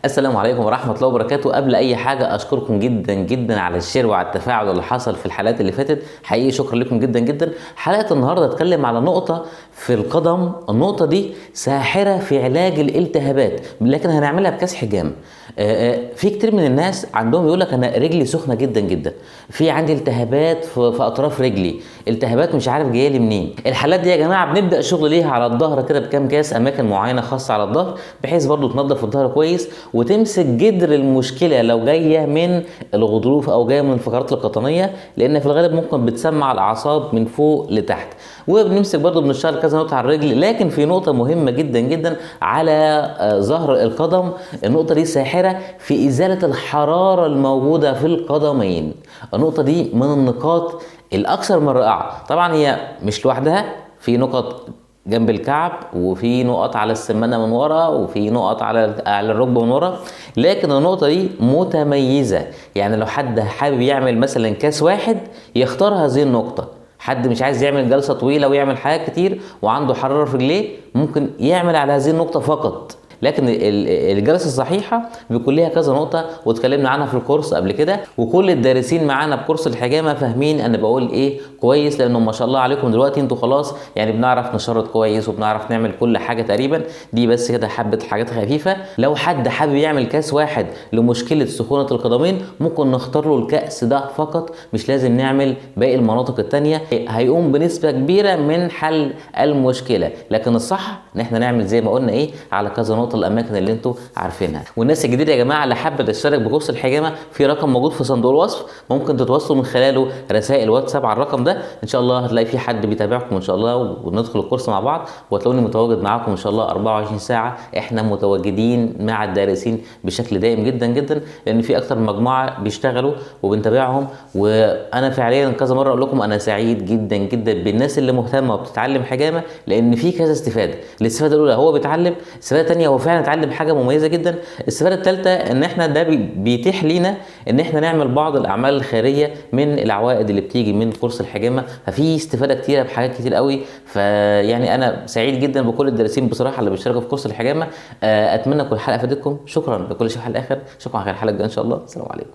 السلام عليكم ورحمة الله وبركاته. قبل أي حاجة أشكركم جدا جدا على الشير وعلى التفاعل اللي حصل في الحلقات اللي فاتت، حقيقي شكرا لكم جدا جدا. حلقة النهاردة أتكلم على نقطة في القدم، النقطة دي ساحرة في علاج الالتهابات، لكن هنعملها بكاس حجام. في كتير من الناس عندهم يقول لك أنا رجلي سخنة جدا جدا، في عندي التهابات في أطراف رجلي، التهابات مش عارف جايه لي منين. الحالات دي يا جماعة بنبدأ شغل ليها على الظهر كده بكام كاس، أماكن معينة خاصة على الظهر، بحيث برضو تنظف الظهر كويس وتمسك جذر المشكله لو جايه من الغضروف او جايه من الفقرات القطنيه، لان في الغالب ممكن بتسمع الاعصاب من فوق لتحت. وبنمسك برضو بنشتغل كذا نقطه على الرجل، لكن في نقطه مهمه جدا جدا على ظهر القدم. النقطه دي ساحره في ازاله الحراره الموجوده في القدمين. النقطه دي من النقاط الاكثر من رائعه. طبعا هي مش لوحدها، في نقط جنب الكعب، وفي نقط على السمانه من ورا، وفي نقط على الركبه من ورا، لكن النقطه دي متميزه. يعني لو حد حابب يعمل مثلا كاس واحد يختار هذه النقطه، حد مش عايز يعمل جلسه طويله ويعمل حاجات كتير وعنده حراره في رجليه ممكن يعمل على هذه النقطه فقط. لكن الجلسه الصحيحه بيكون ليها كذا نقطه، واتكلمنا عنها في الكورس قبل كده، وكل الدارسين معانا بكورس الحجامه فاهمين انا بقول ايه كويس، لانه ما شاء الله عليكم دلوقتي انتوا خلاص يعني بنعرف نشرط كويس وبنعرف نعمل كل حاجه تقريبا. دي بس كده حبه حاجات خفيفه. لو حد حابب يعمل كاس واحد لمشكله سخونه القدمين ممكن نختار له الكاس ده فقط، مش لازم نعمل باقي المناطق الثانيه، هيقوم بنسبه كبيره من حل المشكله. لكن الصح ان احنا نعمل زي ما قلنا ايه على كذا نقطه، الاماكن اللي انتوا عارفينها. والناس الجديده يا جماعه اللي حابه تشترك بكورس الحجامه، في رقم موجود في صندوق الوصف، ممكن تتواصلوا من خلاله رسائل واتساب على الرقم ده. ان شاء الله هتلاقي في حد بيتابعكم ان شاء الله، وندخل الكورس مع بعض، وهتلاقوني متواجد معاكم ان شاء الله 24 ساعه. احنا متواجدين مع الدارسين بشكل دائم جدا جدا، لان في اكتر من مجموعه بيشتغلوا وبنتابعهم. وانا فعليا كذا مره اقول لكم انا سعيد جدا جدا بالناس اللي مهتمه وبتتعلم حجامه، لان في كذا استفاده. الاستفاده الاولى هو بيتعلم، الاستفاده الثانيه هو فعلا اتعلم حاجه مميزه جدا، الاستفاده الثالثه ان احنا ده بيتيح لينا ان احنا نعمل بعض الاعمال الخيريه من العوائد اللي بتيجي من كورس الحجامه. ففي استفاده كتيره بحاجات كتير قوي. فيعني انا سعيد جدا بكل الدارسين بصراحه اللي بيشتركوا في كورس الحجامه. اتمنى كل حلقه فادتكم. شكرا لكل شيء على الاخر، شكرا على الحلقه الجايه ان شاء الله. السلام عليكم.